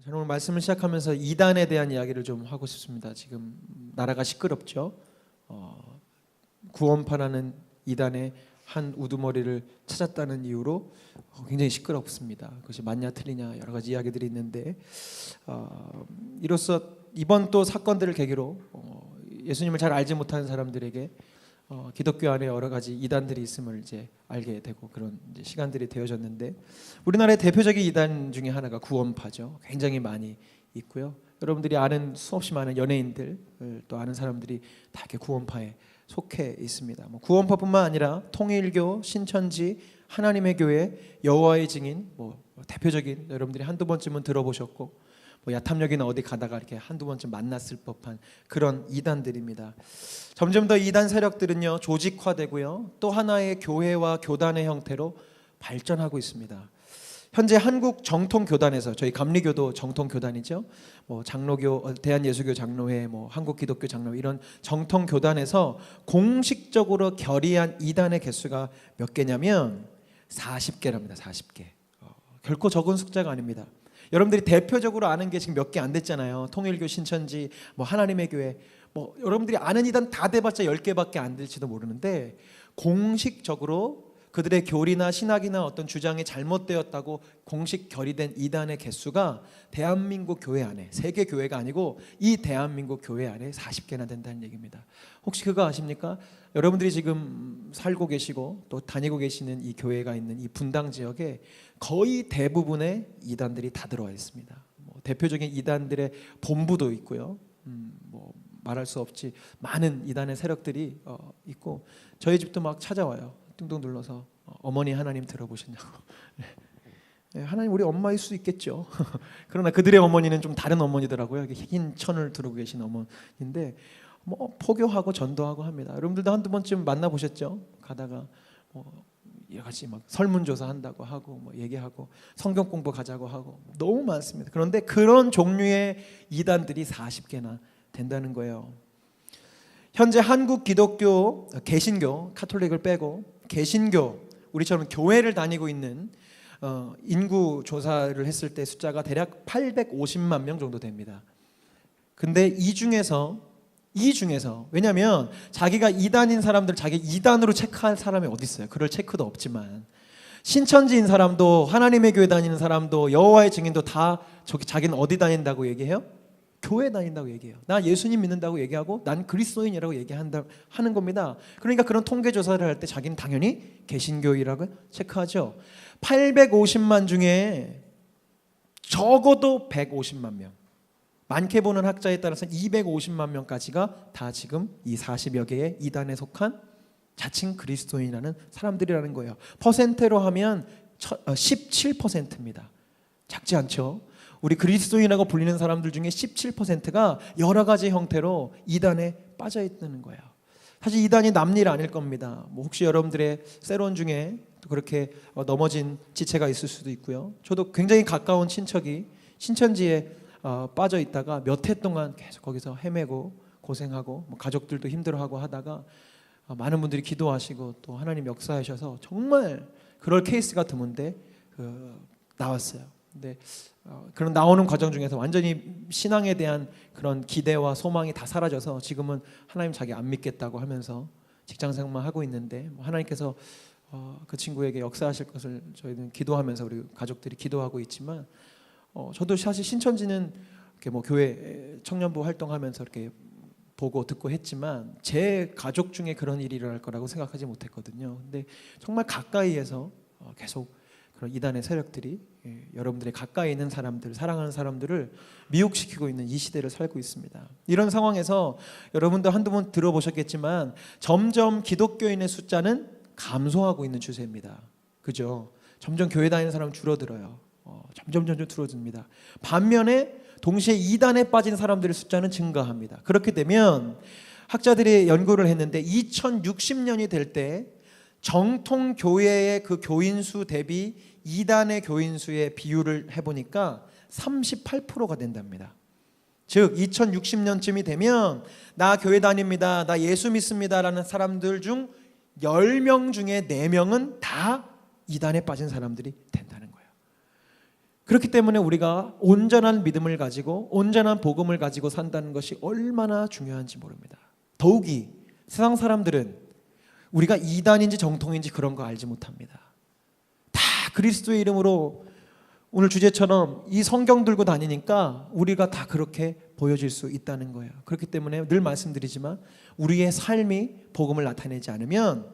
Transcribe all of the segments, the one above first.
저는 오늘 말씀을 시작하면서 이단에 대한 이야기를 좀 하고 싶습니다. 지금 나라가 시끄럽죠. 구원파라는 이단의 한 우두머리를 찾았다는 이유로 굉장히 시끄럽습니다. 그것이 맞냐 틀리냐 여러 가지 이야기들이 있는데 이로써 이번 또 사건들을 계기로 예수님을 잘 알지 못하는 사람들에게 기독교 안에 여러 가지 이단들이 있음을 이제 알게 되고 그런 이제 시간들이 되어졌는데, 우리나라의 대표적인 이단 중에 하나가 구원파죠. 굉장히 많이 있고요. 여러분들이 아는 수없이 많은 연예인들 또 아는 사람들이 다 이렇게 구원파에 속해 있습니다. 구원파뿐만 아니라 통일교, 신천지, 하나님의 교회, 여호와의 증인, 대표적인 여러분들이 한두 번쯤은 들어보셨고 야탐역이나 어디 가다가 이렇게 한두 번쯤 만났을 법한 그런 이단들입니다. 점점 더 이단 세력들은요 조직화되고요, 또 하나의 교회와 교단의 형태로 발전하고 있습니다. 현재 한국 정통교단에서, 저희 감리교도 정통교단이죠, 장로교, 대한예수교 장로회, 한국기독교 장로회, 이런 정통교단에서 공식적으로 결의한 이단의 개수가 몇 개냐면 40개랍니다. 40개. 결코 적은 숫자가 아닙니다. 여러분들이 대표적으로 아는 게 지금 몇 개 안 됐잖아요. 통일교, 신천지, 하나님의 교회, 여러분들이 아는 이단 다 돼봤자 10개밖에 안 될지도 모르는데, 공식적으로 그들의 교리나 신학이나 어떤 주장이 잘못되었다고 공식 결의된 이단의 개수가 대한민국 교회 안에, 세계 교회가 아니고 이 대한민국 교회 안에 40개나 된다는 얘기입니다. 혹시 그거 아십니까? 여러분들이 지금 살고 계시고 또 다니고 계시는 이 교회가 있는 이 분당 지역에 거의 대부분의 이단들이 다 들어와 있습니다. 대표적인 이단들의 본부도 있고요. 말할 수 없이 많은 이단의 세력들이 있고, 저희 집도 막 찾아와요. 뚱뚱 눌러서 어머니 하나님 들어보셨냐고. 네, 하나님 우리 엄마일 수 있겠죠. 그러나 그들의 어머니는 좀 다른 어머니더라고요. 흰 천을 두르고 계신 어머니인데 포교하고 전도하고 합니다. 여러분들도 한두 번쯤 만나보셨죠? 가다가 여러 가지 막 설문조사 한다고 하고 얘기하고 성경 공부 가자고 하고 너무 많습니다. 그런데 그런 종류의 이단들이 40개나 된다는 거예요. 현재 한국 기독교, 개신교, 카톨릭을 빼고 개신교, 우리처럼 교회를 다니고 있는 인구 조사를 했을 때 숫자가 대략 850만 명 정도 됩니다. 근데 이 중에서 왜냐하면 자기가 이단인 사람들 자기 이단으로 체크할 사람이 어디 있어요? 그럴 체크도 없지만, 신천지인 사람도 하나님의 교회 다니는 사람도 여호와의 증인도 다 자기는 어디 다닌다고 얘기해요? 교회 다닌다고 얘기해요. 나 예수님 믿는다고 얘기하고 난 그리스도인이라고 하는 겁니다. 그러니까 그런 통계 조사를 할 때 자기는 당연히 개신교이라고 체크하죠. 850만 중에 적어도 150만 명, 많게 보는 학자에 따라서는 250만 명까지가 다 지금 이 40여 개의 이단에 속한 자칭 그리스도인이라는 사람들이라는 거예요. 퍼센트로 하면 17%입니다. 작지 않죠? 우리 그리스도인이라고 불리는 사람들 중에 17%가 여러 가지 형태로 이단에 빠져 있다는 거예요. 사실 이단이 남일 아닐 겁니다. 혹시 여러분들의 세론 중에 그렇게 넘어진 지체가 있을 수도 있고요. 저도 굉장히 가까운 친척이 신천지에 빠져 있다가 몇 해 동안 계속 거기서 헤매고 고생하고 가족들도 힘들어하고 하다가 많은 분들이 기도하시고 또 하나님 역사하셔서 정말 그럴 케이스가 드문데 나왔어요. 근데 그런 나오는 과정 중에서 완전히 신앙에 대한 그런 기대와 소망이 다 사라져서 지금은 하나님 자기 안 믿겠다고 하면서 직장생활만 하고 있는데, 하나님께서 그 친구에게 역사하실 것을 저희는 기도하면서 우리 가족들이 기도하고 있지만, 저도 사실 신천지는 이렇게 교회 청년부 활동하면서 이렇게 보고 듣고 했지만 제 가족 중에 그런 일이 일어날 거라고 생각하지 못했거든요. 근데 정말 가까이에서 계속 그런 이단의 세력들이 여러분들의 가까이 있는 사람들, 사랑하는 사람들을 미혹시키고 있는 이 시대를 살고 있습니다. 이런 상황에서 여러분도 한두 번 들어보셨겠지만 점점 기독교인의 숫자는 감소하고 있는 추세입니다. 그죠? 점점 교회 다니는 사람 줄어들어요. 점점 줄어듭니다. 반면에 동시에 이단에 빠진 사람들의 숫자는 증가합니다. 그렇게 되면 학자들이 연구를 했는데 2060년이 될 때 정통 교회의 그 교인 수 대비 이단의 교인 수의 비율을 해보니까 38%가 된답니다. 즉 2060년쯤이 되면 나 교회 다닙니다, 나 예수 믿습니다 라는 사람들 중 10명 중에 4명은 다 이단에 빠진 사람들이 된다는 거예요. 그렇기 때문에 우리가 온전한 믿음을 가지고 온전한 복음을 가지고 산다는 것이 얼마나 중요한지 모릅니다. 더욱이 세상 사람들은 우리가 이단인지 정통인지 그런 거 알지 못합니다. 다 그리스도의 이름으로 오늘 주제처럼 이 성경 들고 다니니까 우리가 다 그렇게 보여질 수 있다는 거예요. 그렇기 때문에 늘 말씀드리지만 우리의 삶이 복음을 나타내지 않으면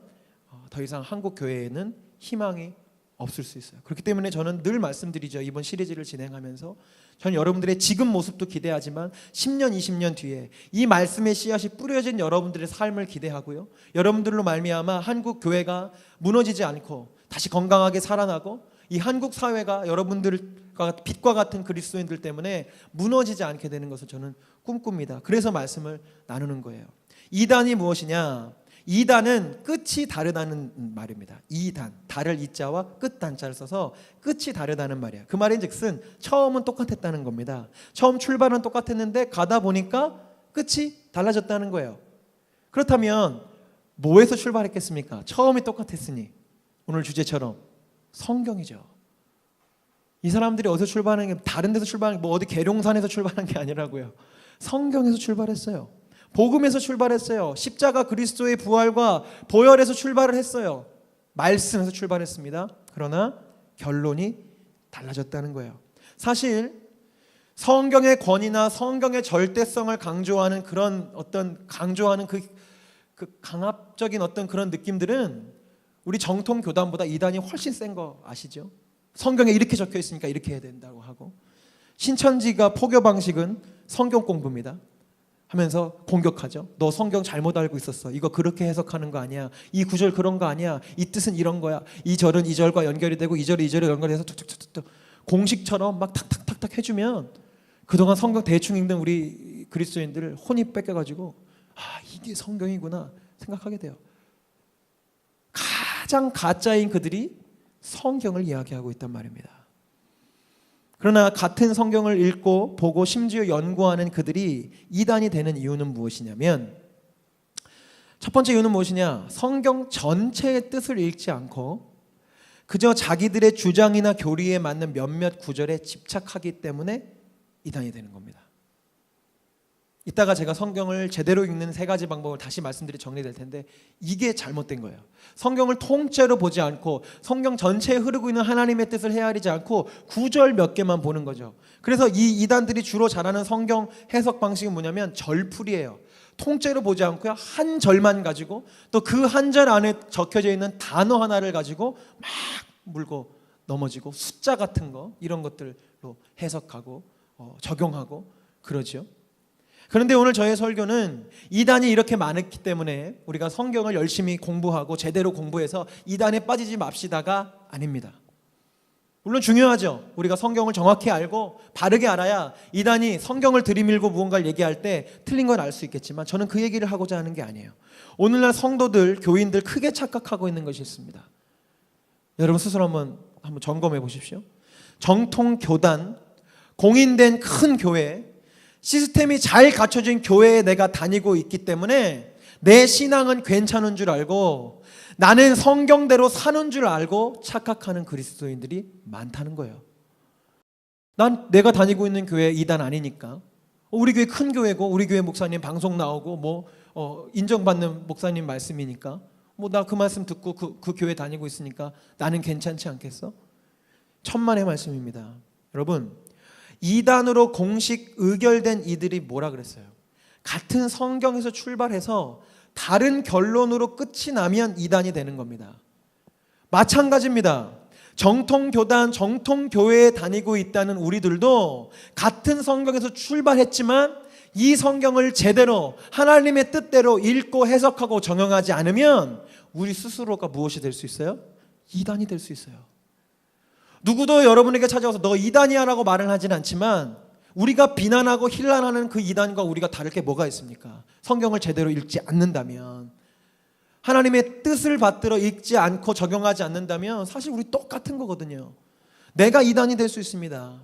더 이상 한국 교회에는 희망이 없을 수 있어요. 그렇기 때문에 저는 늘 말씀드리죠. 이번 시리즈를 진행하면서 저는 여러분들의 지금 모습도 기대하지만 10년, 20년 뒤에 이 말씀의 씨앗이 뿌려진 여러분들의 삶을 기대하고요. 여러분들로 말미암아 한국 교회가 무너지지 않고 다시 건강하게 살아나고 이 한국 사회가 여러분들과 빛과 같은 그리스도인들 때문에 무너지지 않게 되는 것을 저는 꿈꿉니다. 그래서 말씀을 나누는 거예요. 이단이 무엇이냐? 이단은 끝이 다르다는 말입니다. 이단, 달을 이자와 끝 단자를 써서 끝이 다르다는 말이에요. 그 말인즉슨 처음은 똑같았다는 겁니다. 처음 출발은 똑같았는데 가다 보니까 끝이 달라졌다는 거예요. 그렇다면 뭐에서 출발했겠습니까? 처음이 똑같았으니 오늘 주제처럼 성경이죠. 이 사람들이 어디서 출발하는 게 다른 데서 출발하는 게 뭐 어디 계룡산에서 출발한 게 아니라고요. 성경에서 출발했어요. 복음에서 출발했어요. 십자가 그리스도의 부활과 보혈에서 출발을 했어요. 말씀에서 출발했습니다. 그러나 결론이 달라졌다는 거예요. 사실 성경의 권위나 성경의 절대성을 강조하는 그런 어떤 강조하는 그 강압적인 어떤 그런 느낌들은 우리 정통 교단보다 이단이 훨씬 센 거 아시죠? 성경에 이렇게 적혀 있으니까 이렇게 해야 된다고 하고 신천지가 포교 방식은 성경 공부입니다. 하면서 공격하죠. 너 성경 잘못 알고 있었어. 이거 그렇게 해석하는 거 아니야. 이 구절 그런 거 아니야. 이 뜻은 이런 거야. 이 절은 이 절과 연결이 되고 이 절이 이 절에 연결해서 툭툭툭툭 공식처럼 막 탁탁탁탁 해주면 그동안 성경 대충 읽는 우리 그리스도인들 혼이 뺏겨가지고 이게 성경이구나 생각하게 돼요. 가장 가짜인 그들이 성경을 이야기하고 있단 말입니다. 그러나 같은 성경을 읽고 보고 심지어 연구하는 그들이 이단이 되는 이유는 무엇이냐면 첫 번째 이유는 무엇이냐? 성경 전체의 뜻을 읽지 않고 그저 자기들의 주장이나 교리에 맞는 몇몇 구절에 집착하기 때문에 이단이 되는 겁니다. 이따가 제가 성경을 제대로 읽는 세 가지 방법을 다시 말씀드리 정리될 텐데 이게 잘못된 거예요. 성경을 통째로 보지 않고 성경 전체에 흐르고 있는 하나님의 뜻을 헤아리지 않고 구절 몇 개만 보는 거죠. 그래서 이 이단들이 주로 잘하는 성경 해석 방식은 뭐냐면 절풀이에요. 통째로 보지 않고요. 한 절만 가지고 또 그 한 절 안에 적혀져 있는 단어 하나를 가지고 막 물고 넘어지고 숫자 같은 거 이런 것들로 해석하고 적용하고 그러죠. 그런데 오늘 저의 설교는 이단이 이렇게 많았기 때문에 우리가 성경을 열심히 공부하고 제대로 공부해서 이단에 빠지지 맙시다가 아닙니다. 물론 중요하죠. 우리가 성경을 정확히 알고 바르게 알아야 이단이 성경을 들이밀고 무언가를 얘기할 때 틀린 걸 알 수 있겠지만 저는 그 얘기를 하고자 하는 게 아니에요. 오늘날 성도들, 교인들 크게 착각하고 있는 것이 있습니다. 여러분 스스로 한번 점검해 보십시오. 정통 교단, 공인된 큰 교회, 시스템이 잘 갖춰진 교회에 내가 다니고 있기 때문에 내 신앙은 괜찮은 줄 알고 나는 성경대로 사는 줄 알고 착각하는 그리스도인들이 많다는 거예요. 난 내가 다니고 있는 교회 이단 아니니까 우리 교회 큰 교회고 우리 교회 목사님 방송 나오고 인정받는 목사님 말씀이니까 나 그 말씀 듣고 그 교회 다니고 있으니까 나는 괜찮지 않겠어? 천만의 말씀입니다. 여러분 이단으로 공식 의결된 이들이 뭐라 그랬어요? 같은 성경에서 출발해서 다른 결론으로 끝이 나면 이단이 되는 겁니다. 마찬가지입니다. 정통교단, 정통교회에 다니고 있다는 우리들도 같은 성경에서 출발했지만 이 성경을 제대로 하나님의 뜻대로 읽고 해석하고 정형하지 않으면 우리 스스로가 무엇이 될 수 있어요? 이단이 될 수 있어요. 누구도 여러분에게 찾아와서 너 이단이야 라고 말은 하진 않지만 우리가 비난하고 힐난하는 그 이단과 우리가 다를 게 뭐가 있습니까? 성경을 제대로 읽지 않는다면, 하나님의 뜻을 받들어 읽지 않고 적용하지 않는다면 사실 우리 똑같은 거거든요. 내가 이단이 될 수 있습니다.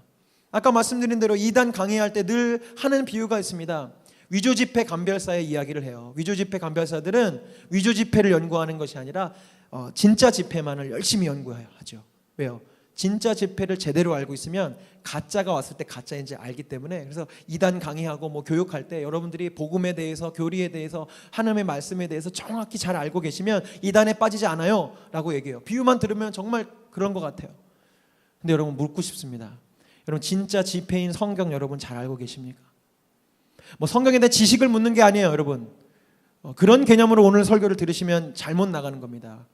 아까 말씀드린 대로 이단 강의할 때 늘 하는 비유가 있습니다. 위조지폐 감별사의 이야기를 해요. 위조지폐 감별사들은 위조지폐를 연구하는 것이 아니라 진짜 지폐만을 열심히 연구하죠. 왜요? 진짜 지폐를 제대로 알고 있으면 가짜가 왔을 때 가짜인지 알기 때문에, 그래서 이단 강의하고 뭐 교육할 때 여러분들이 복음에 대해서, 교리에 대해서, 하나님의 말씀에 대해서 정확히 잘 알고 계시면 이단에 빠지지 않아요 라고 얘기해요. 비유만 들으면 정말 그런 것 같아요. 근데 여러분 묻고 싶습니다. 여러분 진짜 지폐인 성경 여러분 잘 알고 계십니까? 뭐 성경에 대한 지식을 묻는 게 아니에요 여러분. 그런 개념으로 오늘 설교를 들으시면 잘못 나가는 겁니다.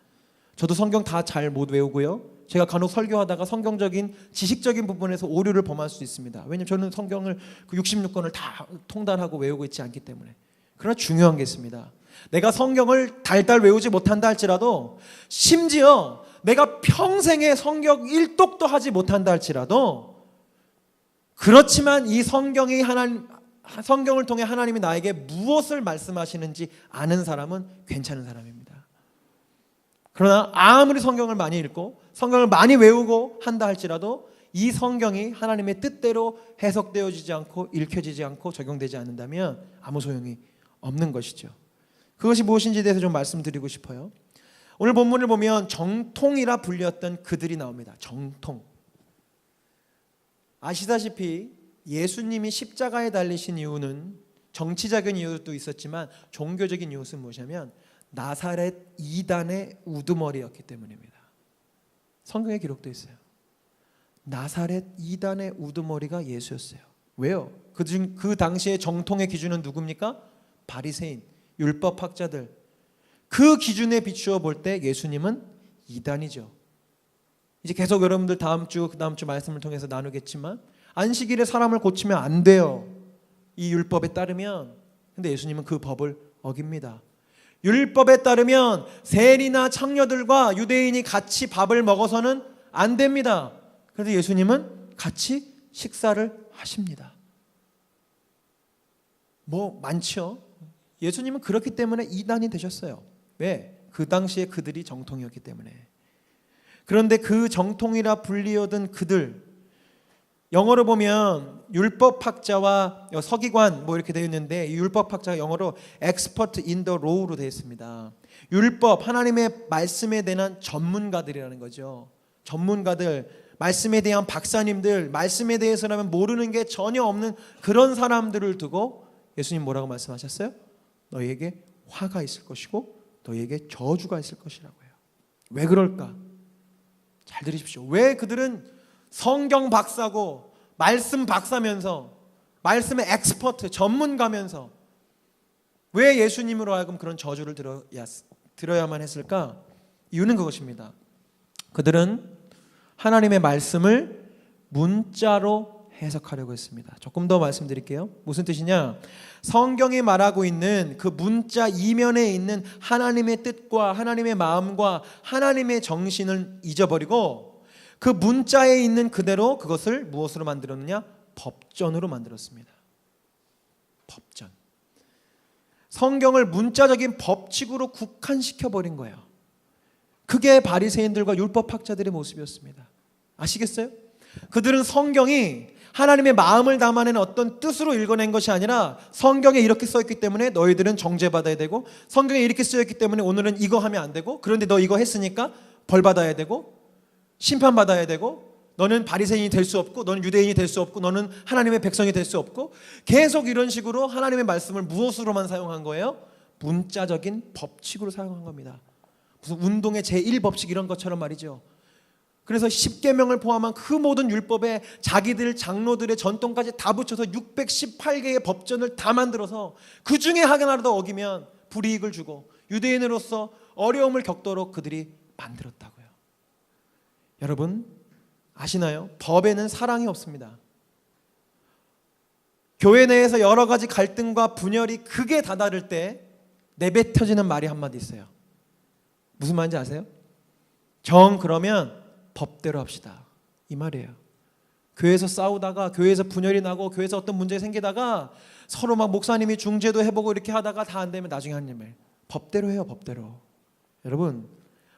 저도 성경 다 잘 못 외우고요, 제가 간혹 설교하다가 성경적인 지식적인 부분에서 오류를 범할 수 있습니다. 왜냐하면 저는 성경을 그 66권을 다 통달하고 외우고 있지 않기 때문에. 그러나 중요한 게 있습니다. 내가 성경을 달달 외우지 못한다 할지라도, 심지어 내가 평생에 성경 1독도 하지 못한다 할지라도, 그렇지만 이 성경을 통해 하나님이 나에게 무엇을 말씀하시는지 아는 사람은 괜찮은 사람입니다. 그러나 아무리 성경을 많이 읽고 성경을 많이 외우고 한다 할지라도 이 성경이 하나님의 뜻대로 해석되어지지 않고 읽혀지지 않고 적용되지 않는다면 아무 소용이 없는 것이죠. 그것이 무엇인지에 대해서 좀 말씀드리고 싶어요. 오늘 본문을 보면 정통이라 불렸던 그들이 나옵니다. 정통. 아시다시피 예수님이 십자가에 달리신 이유는 정치적인 이유도 있었지만 종교적인 이유는 무엇이냐면 나사렛 이단의 우두머리였기 때문입니다. 성경에 기록되어 있어요. 나사렛 이단의 우두머리가 예수였어요. 왜요? 그 당시의 정통의 기준은 누굽니까? 바리새인, 율법학자들. 그 기준에 비추어 볼 때 예수님은 이단이죠. 이제 계속 여러분들 다음 주, 그 다음 주 말씀을 통해서 나누겠지만 안식일에 사람을 고치면 안 돼요. 이 율법에 따르면. 근데 예수님은 그 법을 어깁니다. 율법에 따르면 세리나 창녀들과 유대인이 같이 밥을 먹어서는 안 됩니다. 그래서 예수님은 같이 식사를 하십니다. 뭐 많죠. 예수님은 그렇기 때문에 이단이 되셨어요. 왜? 그 당시에 그들이 정통이었기 때문에. 그런데 그 정통이라 불리우던 그들, 영어로 보면 율법학자와 서기관 뭐 이렇게 되어 있는데, 이 율법학자가 영어로 expert in the law로 되어 있습니다. 율법, 하나님의 말씀에 대한 전문가들이라는 거죠. 전문가들, 말씀에 대한 박사님들, 말씀에 대해서라면 모르는 게 전혀 없는 그런 사람들을 두고 예수님 뭐라고 말씀하셨어요? 너희에게 화가 있을 것이고 너희에게 저주가 있을 것이라고 해요. 왜 그럴까? 잘 들으십시오. 왜 그들은 성경 박사고 말씀 박사면서 말씀의 엑스퍼트 전문가면서 왜 예수님으로 하여금 그런 저주를 들어야만 했을까? 이유는 그것입니다. 그들은 하나님의 말씀을 문자로 해석하려고 했습니다. 조금 더 말씀드릴게요. 무슨 뜻이냐? 성경이 말하고 있는 그 문자 이면에 있는 하나님의 뜻과 하나님의 마음과 하나님의 정신을 잊어버리고 그 문자에 있는 그대로 그것을 무엇으로 만들었느냐? 법전으로 만들었습니다. 법전. 성경을 문자적인 법칙으로 국한시켜버린 거예요. 그게 바리새인들과 율법학자들의 모습이었습니다. 아시겠어요? 그들은 성경이 하나님의 마음을 담아낸 어떤 뜻으로 읽어낸 것이 아니라 성경에 이렇게 써있기 때문에 너희들은 정죄받아야 되고, 성경에 이렇게 쓰여있기 때문에 오늘은 이거 하면 안 되고, 그런데 너 이거 했으니까 벌 받아야 되고 심판받아야 되고, 너는 바리새인이 될 수 없고 너는 유대인이 될 수 없고 너는 하나님의 백성이 될 수 없고, 계속 이런 식으로 하나님의 말씀을 무엇으로만 사용한 거예요? 문자적인 법칙으로 사용한 겁니다. 무슨 운동의 제1법칙 이런 것처럼 말이죠. 그래서 10계명을 포함한 그 모든 율법에 자기들 장로들의 전통까지 다 붙여서 618개의 법전을 다 만들어서 그 중에 하나라도 어기면 불이익을 주고 유대인으로서 어려움을 겪도록 그들이 만들었다고요. 여러분 아시나요? 법에는 사랑이 없습니다. 교회 내에서 여러 가지 갈등과 분열이 극에 다다를 때 내뱉어지는 말이 한마디 있어요. 무슨 말인지 아세요? 그러면 법대로 합시다, 이 말이에요. 교회에서 싸우다가, 교회에서 분열이 나고, 교회에서 어떤 문제가 생기다가 서로 막 목사님이 중재도 해보고 이렇게 하다가 다 안 되면 나중에 하는 말, 법대로 해요, 법대로. 여러분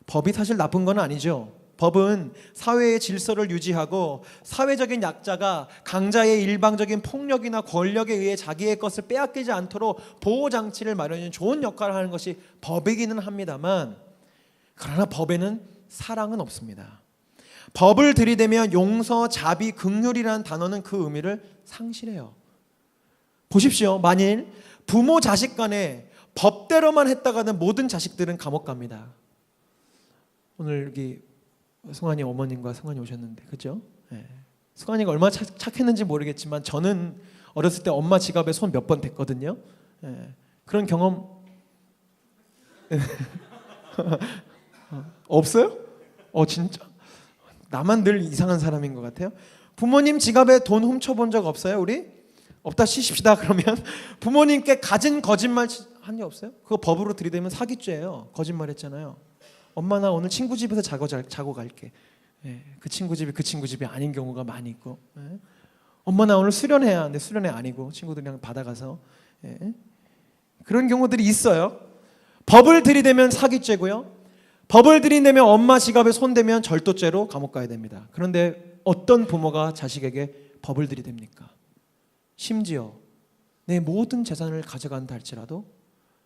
법이 사실 나쁜 건 아니죠. 법은 사회의 질서를 유지하고 사회적인 약자가 강자의 일방적인 폭력이나 권력에 의해 자기의 것을 빼앗기지 않도록 보호장치를 마련하는 좋은 역할을 하는 것이 법이기는 합니다만, 그러나 법에는 사랑은 없습니다. 법을 들이대면 용서, 자비, 긍휼이라는 단어는 그 의미를 상실해요. 보십시오. 만일 부모 자식 간에 법대로만 했다가는 모든 자식들은 감옥 갑니다. 오늘 여기 승환이 어머님과 승환이 오셨는데, 그죠? 네. 승환이가 얼마나 착했는지 모르겠지만 저는 어렸을 때 엄마 지갑에 손 몇 번 댔거든요. 네. 그런 경험 없어요? 진짜? 나만 늘 이상한 사람인 것 같아요. 부모님 지갑에 돈 훔쳐본 적 없어요? 우리? 없다 치십시다. 그러면 부모님께 가진 거짓말 한 적 없어요? 그거 법으로 들이대면 사기죄예요. 거짓말했잖아요. 엄마 나 오늘 친구 집에서 자고 갈게. 예, 그 친구 집이 아닌 경우가 많이 있고. 예. 엄마 나 오늘 수련회야. 근데 수련회 아니고 친구들이랑 받아가서. 예. 그런 경우들이 있어요. 법을 들이대면 사기죄고요. 법을 들이대면 엄마 지갑에 손대면 절도죄로 감옥 가야 됩니다. 그런데 어떤 부모가 자식에게 법을 들이댑니까? 심지어 내 모든 재산을 가져간다 할지라도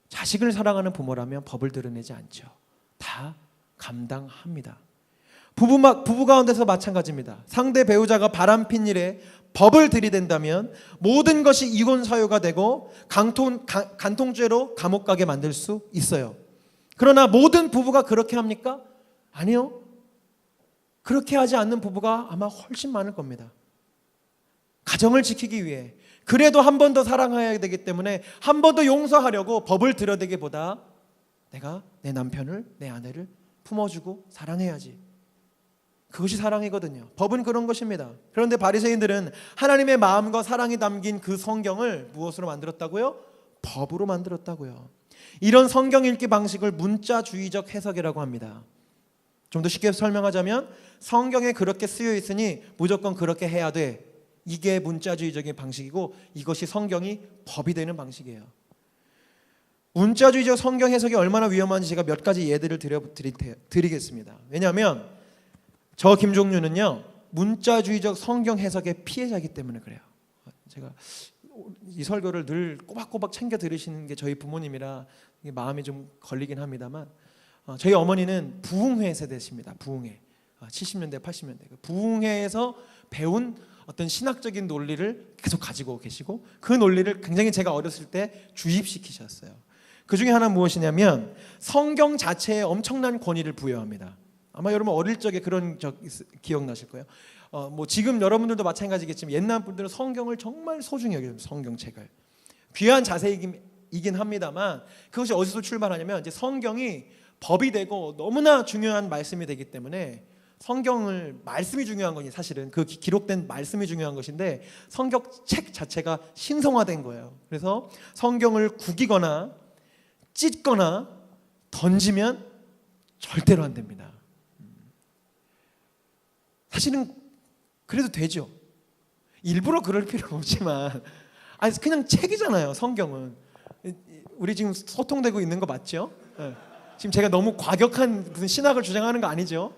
자식을 사랑하는 부모라면 법을 드러내지 않죠. 다 감당합니다. 부부 가운데서 마찬가지입니다. 상대 배우자가 바람핀 일에 법을 들이댄다면 모든 것이 이혼 사유가 되고 간통죄로 감옥 가게 만들 수 있어요. 그러나 모든 부부가 그렇게 합니까? 아니요. 그렇게 하지 않는 부부가 아마 훨씬 많을 겁니다. 가정을 지키기 위해 그래도 한 번 더 사랑해야 되기 때문에 한 번 더 용서하려고 법을 들여대기보다 내가 내 남편을, 내 아내를 품어주고 사랑해야지. 그것이 사랑이거든요. 법은 그런 것입니다. 그런데 바리새인들은 하나님의 마음과 사랑이 담긴 그 성경을 무엇으로 만들었다고요? 법으로 만들었다고요. 이런 성경 읽기 방식을 문자주의적 해석이라고 합니다. 좀 더 쉽게 설명하자면 성경에 그렇게 쓰여 있으니 무조건 그렇게 해야 돼. 이게 문자주의적인 방식이고 이것이 성경이 법이 되는 방식이에요. 문자주의적 성경 해석이 얼마나 위험한지 제가 몇 가지 예들을 드리겠습니다. 왜냐하면 저 김종윤은요 문자주의적 성경 해석의 피해자이기 때문에 그래요. 제가 이 설교를 늘 꼬박꼬박 챙겨 들으시는 게 저희 부모님이라 마음이 좀 걸리긴 합니다만 저희 어머니는 부흥회 세대십니다. 부흥회 70년대 80년대 부흥회에서 배운 어떤 신학적인 논리를 계속 가지고 계시고 그 논리를 굉장히 제가 어렸을 때 주입시키셨어요. 그 중에 하나는 무엇이냐면 성경 자체에 엄청난 권위를 부여합니다. 아마 여러분 어릴 적에 그런 적 기억나실 거예요. 뭐 지금 여러분들도 마찬가지겠지만 옛날 분들은 성경을 정말 소중히 여겨요. 성경책을 귀한 자세이긴 합니다만 그것이 어디서 출발하냐면 이제 성경이 법이 되고 너무나 중요한 말씀이 되기 때문에 성경을 말씀이 중요한 거니 사실은 그 기록된 말씀이 중요한 것인데 성경책 자체가 신성화된 거예요. 그래서 성경을 구기거나 찢거나 던지면 절대로 안 됩니다. 사실은 그래도 되죠. 일부러 그럴 필요는 없지만 아니 그냥 책이잖아요. 성경은 우리 지금 소통되고 있는 거 맞죠? 네. 지금 제가 너무 과격한 무슨 신학을 주장하는 거 아니죠?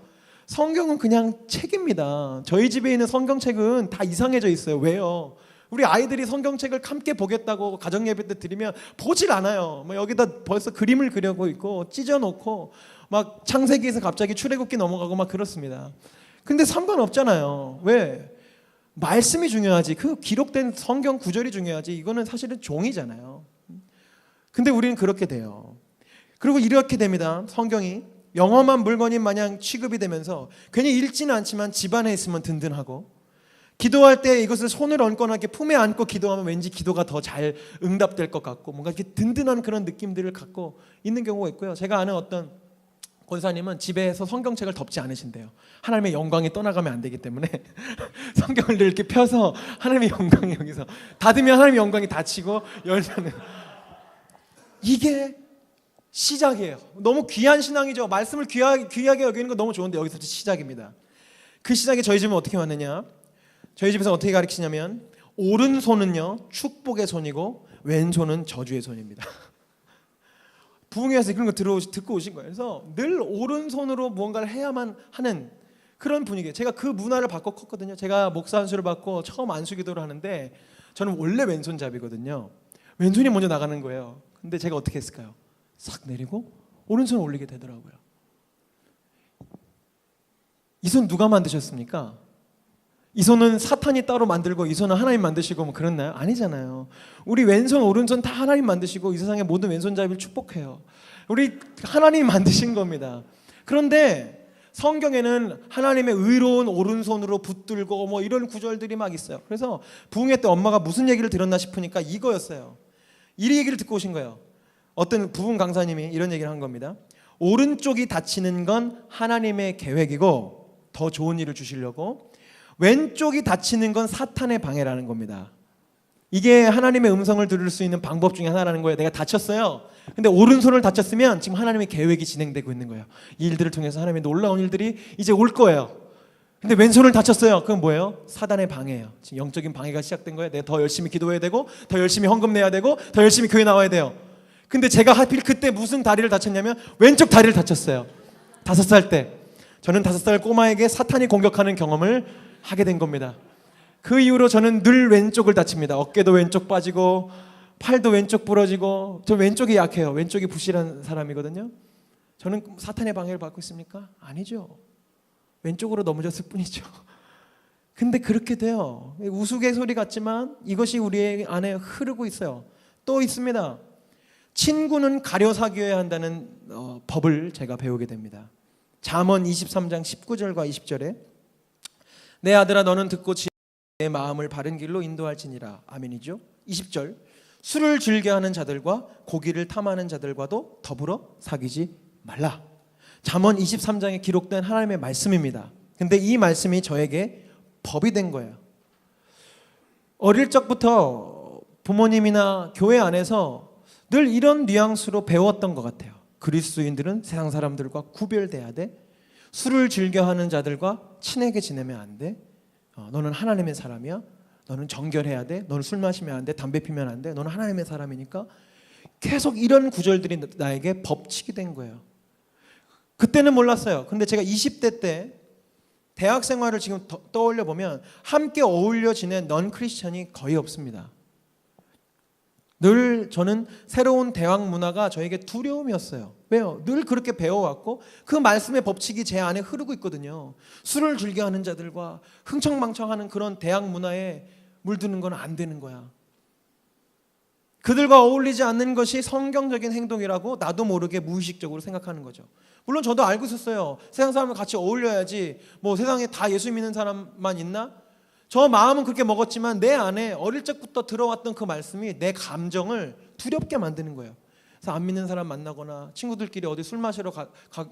성경은 그냥 책입니다. 저희 집에 있는 성경책은 다 이상해져 있어요. 왜요? 우리 아이들이 성경책을 함께 보겠다고 가정예배 때 드리면 보질 않아요. 뭐 여기다 벌써 그림을 그려고 있고 찢어놓고 막 창세기에서 갑자기 출애굽기 넘어가고 막 그렇습니다. 근데 상관없잖아요. 왜? 말씀이 중요하지. 그 기록된 성경 구절이 중요하지. 이거는 사실은 종이잖아요. 근데 우리는 그렇게 돼요. 그리고 이렇게 됩니다. 성경이 영험한 물건인 마냥 취급이 되면서 괜히 읽지는 않지만 집안에 있으면 든든하고 기도할 때 이것을 손을 얹거나 이렇게 품에 안고 기도하면 왠지 기도가 더 잘 응답될 것 같고 뭔가 이렇게 든든한 그런 느낌들을 갖고 있는 경우가 있고요. 제가 아는 어떤 권사님은 집에서 성경책을 덮지 않으신대요. 하나님의 영광이 떠나가면 안 되기 때문에 성경을 이렇게 펴서 하나님의 영광이 여기서 닫으면 하나님의 영광이 닫히고 열면은 이게 시작이에요. 너무 귀한 신앙이죠. 말씀을 귀하게 여기는 거 너무 좋은데 여기서부터 시작입니다. 그 시작이 저희 집은 어떻게 왔느냐? 저희 집에서 어떻게 가르치냐면 오른손은요 축복의 손이고 왼손은 저주의 손입니다. 부흥회에서 그런 거 듣고 오신 거예요. 그래서 늘 오른손으로 무언가를 해야만 하는 그런 분위기예요. 제가 그 문화를 받고 컸거든요. 제가 목사 안수를 받고 처음 안수 기도를 하는데 저는 원래 왼손잡이거든요. 왼손이 먼저 나가는 거예요. 근데 제가 어떻게 했을까요? 싹 내리고 오른손을 올리게 되더라고요. 이 손 누가 만드셨습니까? 이 손은 사탄이 따로 만들고 이 손은 하나님 만드시고 뭐 그렇나요? 아니잖아요. 우리 왼손 오른손 다 하나님 만드시고 이 세상의 모든 왼손잡이를 축복해요. 우리 하나님 만드신 겁니다. 그런데 성경에는 하나님의 의로운 오른손으로 붙들고 뭐 이런 구절들이 막 있어요. 그래서 부흥회 때 엄마가 무슨 얘기를 들었나 싶으니까 이거였어요. 이 얘기를 듣고 오신 거예요. 어떤 부흥 강사님이 이런 얘기를 한 겁니다. 오른쪽이 다치는 건 하나님의 계획이고 더 좋은 일을 주시려고, 왼쪽이 다치는 건 사탄의 방해라는 겁니다. 이게 하나님의 음성을 들을 수 있는 방법 중에 하나라는 거예요. 내가 다쳤어요. 근데 오른손을 다쳤으면 지금 하나님의 계획이 진행되고 있는 거예요. 이 일들을 통해서 하나님의 놀라운 일들이 이제 올 거예요. 근데 왼손을 다쳤어요. 그건 뭐예요? 사단의 방해예요. 지금 영적인 방해가 시작된 거예요. 내가 더 열심히 기도해야 되고 더 열심히 헌금 내야 되고 더 열심히 교회 나와야 돼요. 근데 제가 하필 그때 무슨 다리를 다쳤냐면 왼쪽 다리를 다쳤어요. 5살 때. 저는 5살 꼬마에게 사탄이 공격하는 경험을 하게 된 겁니다. 그 이후로 저는 늘 왼쪽을 다칩니다. 어깨도 왼쪽 빠지고 팔도 왼쪽 부러지고. 저 왼쪽이 약해요. 왼쪽이 부실한 사람이거든요. 저는 사탄의 방해를 받고 있습니까? 아니죠. 왼쪽으로 넘어졌을 뿐이죠. 근데 그렇게 돼요. 우스갯소리 같지만 이것이 우리 안에 흐르고 있어요. 또 있습니다. 친구는 가려 사귀어야 한다는 법을 제가 배우게 됩니다. 잠언 23장 19절과 20절에 내 아들아 너는 듣고 내 마음을 바른 길로 인도할지니라. 아멘이죠. 20절 술을 즐겨하는 자들과 고기를 탐하는 자들과도 더불어 사귀지 말라. 잠언 23장에 기록된 하나님의 말씀입니다. 근데 이 말씀이 저에게 법이 된 거예요. 어릴 적부터 부모님이나 교회 안에서 늘 이런 뉘앙스로 배웠던 것 같아요. 그리스도인들은 세상 사람들과 구별돼야 돼. 술을 즐겨하는 자들과 친하게 지내면 안 돼. 너는 하나님의 사람이야. 너는 정결해야 돼. 너는 술 마시면 안 돼. 담배 피면 안 돼. 너는 하나님의 사람이니까. 계속 이런 구절들이 나에게 법칙이 된 거예요. 그때는 몰랐어요. 근데 제가 20대 때 대학 생활을 지금 떠올려 보면 함께 어울려 지낸 넌 크리스천이 거의 없습니다. 늘 저는 새로운 대학 문화가 저에게 두려움이었어요. 왜요? 늘 그렇게 배워왔고 그 말씀의 법칙이 제 안에 흐르고 있거든요. 술을 즐겨하는 자들과 흥청망청하는 그런 대학 문화에 물드는 건 안 되는 거야. 그들과 어울리지 않는 것이 성경적인 행동이라고 나도 모르게 무의식적으로 생각하는 거죠. 물론 저도 알고 있었어요. 세상 사람과 같이 어울려야지. 뭐 세상에 다 예수 믿는 사람만 있나? 저 마음은 그렇게 먹었지만 내 안에 어릴 적부터 들어왔던 그 말씀이 내 감정을 두렵게 만드는 거예요. 그래서 안 믿는 사람 만나거나 친구들끼리 어디 술 마시러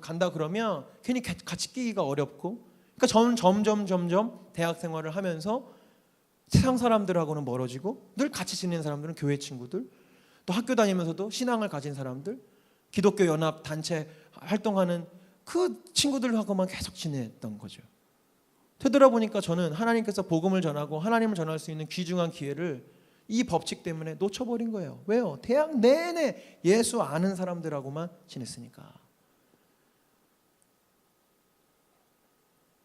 간다 그러면 괜히 같이 끼기가 어렵고, 그러니까 점점 대학 생활을 하면서 세상 사람들하고는 멀어지고 늘 같이 지내는 사람들은 교회 친구들, 또 학교 다니면서도 신앙을 가진 사람들, 기독교 연합 단체 활동하는 그 친구들하고만 계속 지냈던 거죠. 되돌아보니까 저는 하나님께서 복음을 전하고 하나님을 전할 수 있는 귀중한 기회를 이 법칙 때문에 놓쳐버린 거예요. 왜요? 대학 내내 예수 아는 사람들하고만 지냈으니까.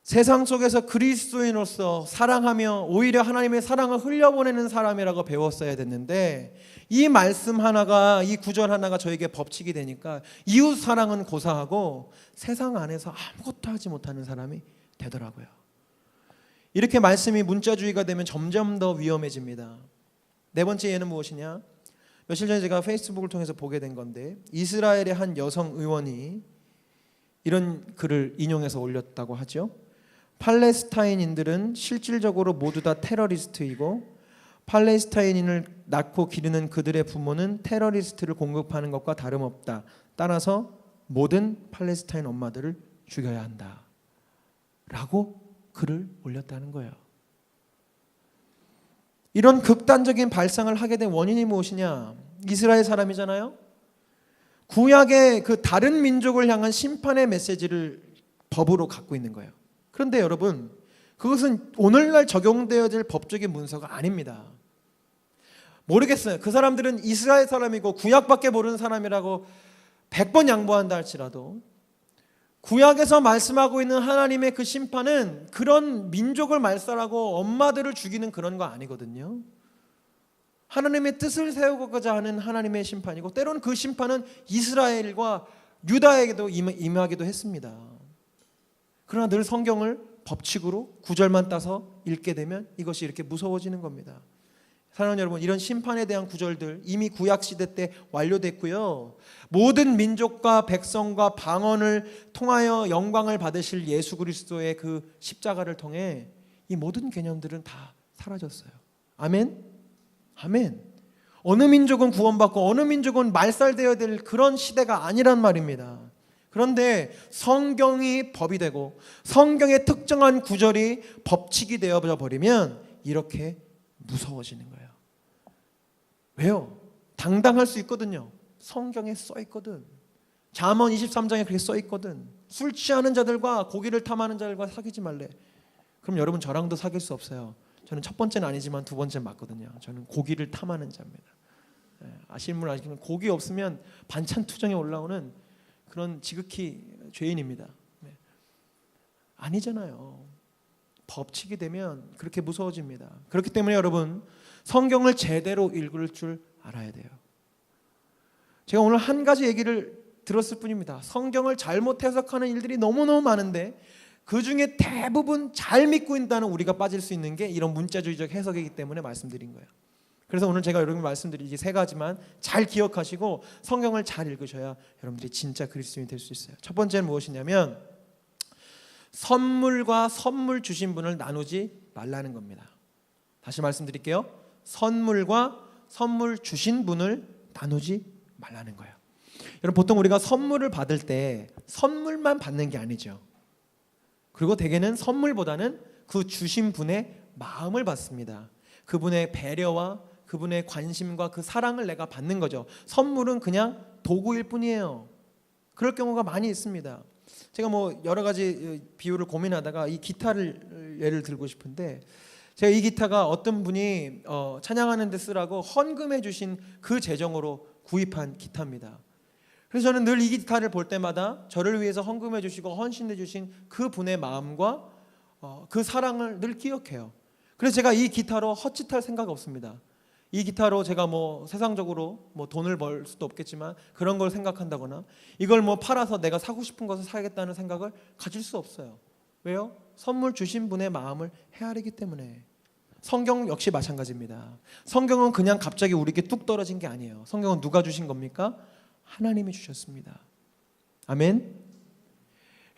세상 속에서 그리스도인으로서 사랑하며 오히려 하나님의 사랑을 흘려보내는 사람이라고 배웠어야 됐는데, 이 말씀 하나가, 이 구절 하나가 저에게 법칙이 되니까 이웃 사랑은 고사하고 세상 안에서 아무것도 하지 못하는 사람이 되더라고요. 이렇게 말씀이 문자주의가 되면 점점 더 위험해집니다. 네 번째 예는 무엇이냐? 며칠 전에 제가 페이스북을 통해서 보게 된 건데, 이스라엘의 한 여성 의원이 이런 글을 인용해서 올렸다고 하죠. 팔레스타인인들은 실질적으로 모두 다 테러리스트이고 팔레스타인인을 낳고 기르는 그들의 부모는 테러리스트를 공급하는 것과 다름없다. 따라서 모든 팔레스타인 엄마들을 죽여야 한다. 라고 글을 올렸다는 거예요. 이런 극단적인 발상을 하게 된 원인이 무엇이냐? 이스라엘 사람이잖아요. 구약의 그 다른 민족을 향한 심판의 메시지를 법으로 갖고 있는 거예요. 그런데 여러분, 그것은 오늘날 적용되어질 법적인 문서가 아닙니다. 모르겠어요. 그 사람들은 이스라엘 사람이고 구약밖에 모르는 사람이라고 100번 양보한다 할지라도 구약에서 말씀하고 있는 하나님의 그 심판은 그런 민족을 말살하고 엄마들을 죽이는 그런 거 아니거든요. 하나님의 뜻을 세우고자 하는 하나님의 심판이고, 때로는 그 심판은 이스라엘과 유다에게도 임하기도 했습니다. 그러나 늘 성경을 법칙으로 구절만 따서 읽게 되면 이것이 이렇게 무서워지는 겁니다. 사랑하는 여러분, 이런 심판에 대한 구절들 이미 구약시대 때 완료됐고요. 모든 민족과 백성과 방언을 통하여 영광을 받으실 예수 그리스도의 그 십자가를 통해 이 모든 개념들은 다 사라졌어요. 아멘? 아멘. 어느 민족은 구원받고 어느 민족은 말살되어야 될 그런 시대가 아니란 말입니다. 그런데 성경이 법이 되고 성경의 특정한 구절이 법칙이 되어져 버리면 이렇게 무서워지는 거예요. 왜요? 당당할 수 있거든요. 성경에 써 있거든. 잠언 23장에 그렇게 써 있거든. 술 취하는 자들과 고기를 탐하는 자들과 사귀지 말래. 그럼 여러분 저랑도 사귈 수 없어요. 저는 첫 번째는 아니지만 두 번째는 맞거든요. 저는 고기를 탐하는 자입니다. 아시는 분 아시겠지만 고기 없으면 반찬 투정에 올라오는 그런 지극히 죄인입니다. 아니잖아요. 법칙이 되면 그렇게 무서워집니다. 그렇기 때문에 여러분 성경을 제대로 읽을 줄 알아야 돼요. 제가 오늘 한 가지 얘기를 들었을 뿐입니다. 성경을 잘못 해석하는 일들이 너무너무 많은데 그 중에 대부분 잘 믿고 있다는 우리가 빠질 수 있는 게 이런 문자주의적 해석이기 때문에 말씀드린 거예요. 그래서 오늘 제가 여러분 말씀드린 이 세 가지만 잘 기억하시고 성경을 잘 읽으셔야 여러분들이 진짜 그리스도인이 될 수 있어요. 첫 번째는 무엇이냐면 선물과 선물 주신 분을 나누지 말라는 겁니다. 다시 말씀드릴게요. 선물과 선물 주신 분을 나누지 말라는 거예요. 여러분 보통 우리가 선물을 받을 때 선물만 받는 게 아니죠. 그리고 대개는 선물보다는 그 주신 분의 마음을 받습니다. 그분의 배려와 그분의 관심과 그 사랑을 내가 받는 거죠. 선물은 그냥 도구일 뿐이에요. 그럴 경우가 많이 있습니다. 제가 뭐 여러 가지 비유를 고민하다가 이 기타를 예를 들고 싶은데 제가 이 기타가 어떤 분이 찬양하는 데 쓰라고 헌금해 주신 그 재정으로 구입한 기타입니다. 그래서 저는 늘 이 기타를 볼 때마다 저를 위해서 헌금해 주시고 헌신해 주신 그 분의 마음과 그 사랑을 늘 기억해요. 그래서 제가 이 기타로 헛짓할 생각 없습니다. 이 기타로 제가 뭐 세상적으로 뭐 돈을 벌 수도 없겠지만 그런 걸 생각한다거나 이걸 뭐 팔아서 내가 사고 싶은 것을 사야겠다는 생각을 가질 수 없어요. 왜요? 선물 주신 분의 마음을 헤아리기 때문에. 성경 역시 마찬가지입니다. 성경은 그냥 갑자기 우리에게 뚝 떨어진 게 아니에요. 성경은 누가 주신 겁니까? 하나님이 주셨습니다. 아멘.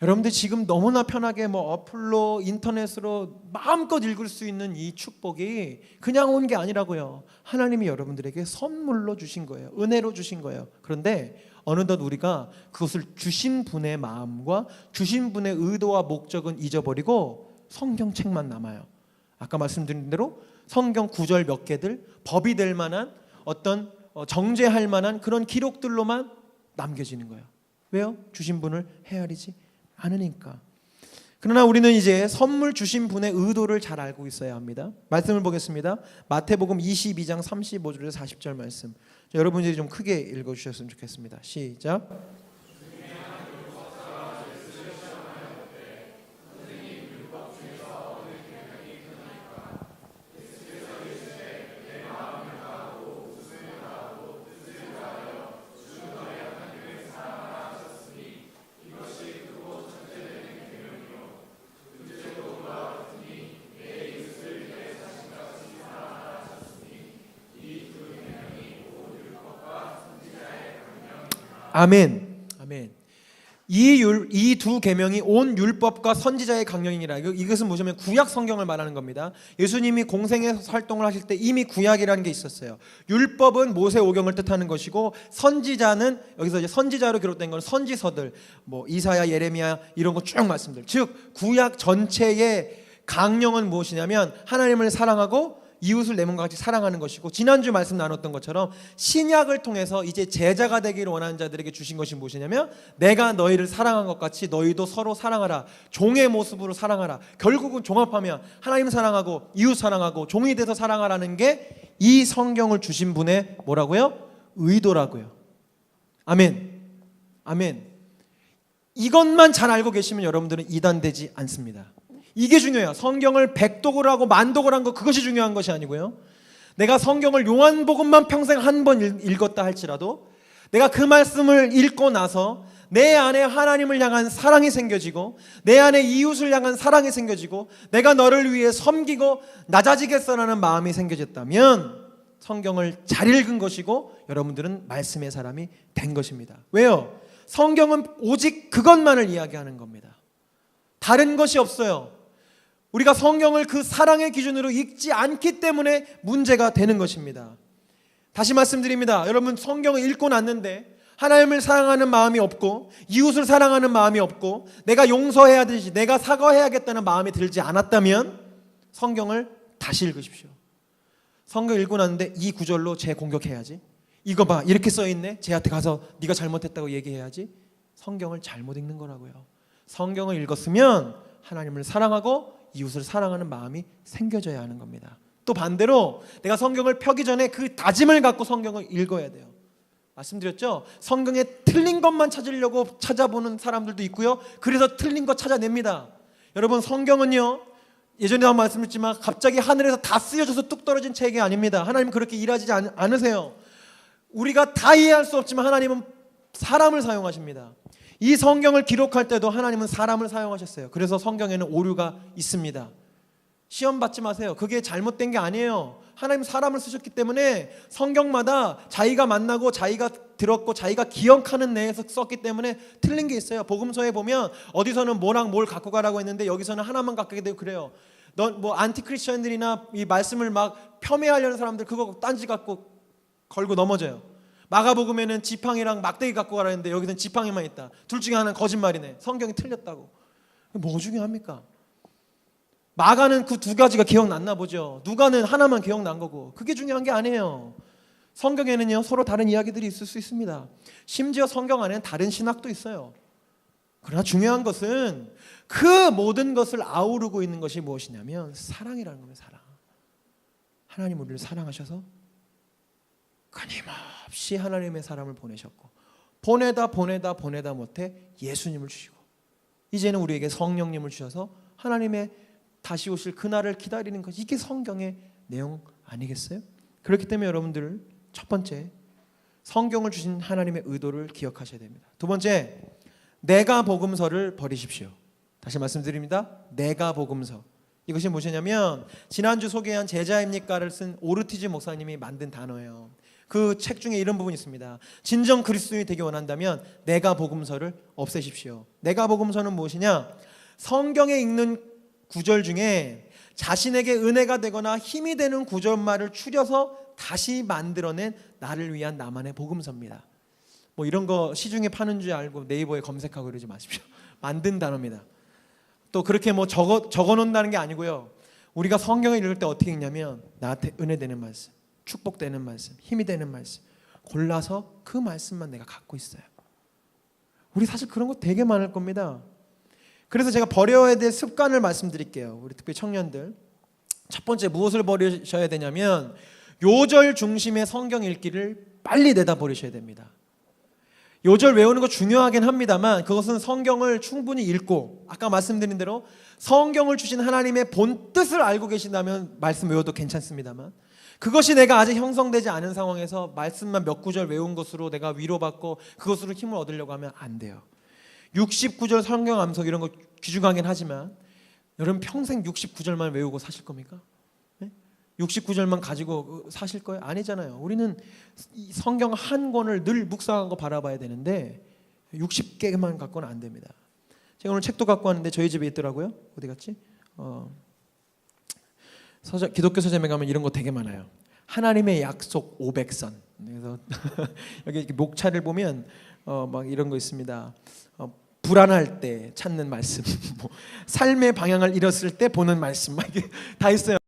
여러분들 지금 너무나 편하게 뭐 어플로 인터넷으로 마음껏 읽을 수 있는 이 축복이 그냥 온 게 아니라고요. 하나님이 여러분들에게 선물로 주신 거예요. 은혜로 주신 거예요. 그런데 어느덧 우리가 그것을 주신 분의 마음과 주신 분의 의도와 목적은 잊어버리고 성경책만 남아요. 아까 말씀드린 대로 성경 구절 몇 개들 법이 될 만한 어떤 정죄할 만한 그런 기록들로만 남겨지는 거예요. 왜요? 주신 분을 헤아리지 않으니까. 그러나 우리는 이제 선물 주신 분의 의도를 잘 알고 있어야 합니다. 말씀을 보겠습니다. 마태복음 22장 35절에서 40절 말씀. 여러분들이 좀 크게 읽어주셨으면 좋겠습니다. 시작. 아멘. 아멘. 이 두 계명이 온 율법과 선지자의 강령이니라. 이것은 뭐냐면 구약 성경을 말하는 겁니다. 예수님이 공생에서 활동을 하실 때 이미 구약이라는 게 있었어요. 율법은 모세 오경을 뜻하는 것이고 선지자는 여기서 이제 선지자로 기록된 건 선지서들, 뭐 이사야, 예레미야 이런 거 쭉 말씀들. 즉 구약 전체의 강령은 무엇이냐면 하나님을 사랑하고 이웃을 내 몸과 같이 사랑하는 것이고, 지난주 말씀 나눴던 것처럼 신약을 통해서 이제 제자가 되기를 원하는 자들에게 주신 것이 무엇이냐면 내가 너희를 사랑한 것 같이 너희도 서로 사랑하라. 종의 모습으로 사랑하라. 결국은 종합하면 하나님 사랑하고 이웃 사랑하고 종이 돼서 사랑하라는 게 이 성경을 주신 분의 뭐라고요? 의도라고요. 아멘. 아멘. 이것만 잘 알고 계시면 여러분들은 이단되지 않습니다. 이게 중요해요. 성경을 백독을 하고 만독을 한 거, 그것이 중요한 것이 아니고요. 내가 성경을 요한복음만 평생 한 번 읽었다 할지라도 내가 그 말씀을 읽고 나서 내 안에 하나님을 향한 사랑이 생겨지고 내 안에 이웃을 향한 사랑이 생겨지고 내가 너를 위해 섬기고 낮아지겠어라는 마음이 생겨졌다면 성경을 잘 읽은 것이고 여러분들은 말씀의 사람이 된 것입니다. 왜요? 성경은 오직 그것만을 이야기하는 겁니다. 다른 것이 없어요. 우리가 성경을 그 사랑의 기준으로 읽지 않기 때문에 문제가 되는 것입니다. 다시 말씀드립니다. 여러분, 성경을 읽고 났는데 하나님을 사랑하는 마음이 없고 이웃을 사랑하는 마음이 없고 내가 용서해야 되지, 내가 사과해야겠다는 마음이 들지 않았다면 성경을 다시 읽으십시오. 성경 읽고 났는데 이 구절로 쟤 공격해야지, 이거 봐 이렇게 써있네, 쟤한테 가서 네가 잘못했다고 얘기해야지. 성경을 잘못 읽는 거라고요. 성경을 읽었으면 하나님을 사랑하고 이웃을 사랑하는 마음이 생겨져야 하는 겁니다. 또 반대로 내가 성경을 펴기 전에 그 다짐을 갖고 성경을 읽어야 돼요. 말씀드렸죠? 성경에 틀린 것만 찾으려고 찾아보는 사람들도 있고요, 그래서 틀린 거 찾아냅니다. 여러분, 성경은요, 예전에도 한번 말씀드렸지만 갑자기 하늘에서 다 쓰여져서 뚝 떨어진 책이 아닙니다. 하나님은 그렇게 일하지 않으세요. 우리가 다 이해할 수 없지만 하나님은 사람을 사용하십니다. 이 성경을 기록할 때도 하나님은 사람을 사용하셨어요. 그래서 성경에는 오류가 있습니다. 시험 받지 마세요. 그게 잘못된 게 아니에요. 하나님 사람을 쓰셨기 때문에 성경마다 자기가 만나고 자기가 들었고 자기가 기억하는 내에서 썼기 때문에 틀린 게 있어요. 복음서에 보면 어디서는 뭐랑 뭘 갖고 가라고 했는데 여기서는 하나만 갖게 되고 그래요. 넌 뭐 안티 크리스천들이나 이 말씀을 막 폄훼하려는 사람들 그거 딴지 갖고 걸고 넘어져요. 마가복음에는 지팡이랑 막대기 갖고 가라 했는데 여기서는 지팡이만 있다. 둘 중에 하나는 거짓말이네. 성경이 틀렸다고. 뭐 중요합니까? 마가는 그 두 가지가 기억났나 보죠. 누가는 하나만 기억난 거고. 그게 중요한 게 아니에요. 성경에는요, 서로 다른 이야기들이 있을 수 있습니다. 심지어 성경 안에는 다른 신학도 있어요. 그러나 중요한 것은 그 모든 것을 아우르고 있는 것이 무엇이냐면 사랑이라는 겁니다. 사랑. 하나님 우리를 사랑하셔서 끊임없이 하나님의 사람을 보내셨고 보내다 못해 예수님을 주시고 이제는 우리에게 성령님을 주셔서 하나님의 다시 오실 그날을 기다리는 것, 이게 성경의 내용 아니겠어요? 그렇기 때문에 여러분들, 첫 번째, 성경을 주신 하나님의 의도를 기억하셔야 됩니다. 두 번째, 내가 복음서를 버리십시오. 다시 말씀드립니다. 내가 복음서. 이것이 무엇이냐면 지난주 소개한 제자입니까를 쓴 오르티즈 목사님이 만든 단어예요. 그 책 중에 이런 부분이 있습니다. 진정 그리스도인이 되기 원한다면 내가 복음서를 없애십시오. 내가 복음서는 무엇이냐? 성경에 읽는 구절 중에 자신에게 은혜가 되거나 힘이 되는 구절말을 추려서 다시 만들어낸 나를 위한 나만의 복음서입니다. 뭐 이런 거 시중에 파는 줄 알고 네이버에 검색하고 그러지 마십시오. 만든 단어입니다. 또 그렇게 뭐 적어 놓는다는 게 아니고요. 우리가 성경을 읽을 때 어떻게 읽냐면 나한테 은혜 되는 말씀, 축복되는 말씀, 힘이 되는 말씀 골라서 그 말씀만 내가 갖고 있어요. 우리 사실 그런 거 되게 많을 겁니다. 그래서 제가 버려야 될 습관을 말씀드릴게요. 우리 특히 청년들, 첫 번째 무엇을 버리셔야 되냐면 요절 중심의 성경 읽기를 빨리 내다 버리셔야 됩니다. 요절 외우는 거 중요하긴 합니다만 그것은 성경을 충분히 읽고 아까 말씀드린 대로 성경을 주신 하나님의 본 뜻을 알고 계신다면 말씀 외워도 괜찮습니다만 그것이 내가 아직 형성되지 않은 상황에서 말씀만 몇 구절 외운 것으로 내가 위로받고 그것으로 힘을 얻으려고 하면 안 돼요. 69절 성경 암석 이런 거 귀중하긴 하지만 여러분 평생 69절만 외우고 사실 겁니까? 69절만 가지고 사실 거예요? 아니잖아요. 우리는 성경 한 권을 늘 묵상한 거 바라봐야 되는데 60개만 갖고는 안 됩니다. 제가 오늘 책도 갖고 왔는데 저희 집에 있더라고요. 어디 갔지? 기독교 서점에 가면 이런 거 되게 많아요. 하나님의 약속 500선. 그래서 여기 목차를 보면 막 이런 거 있습니다. 불안할 때 찾는 말씀, 뭐 삶의 방향을 잃었을 때 보는 말씀, 막 이게 다 있어요.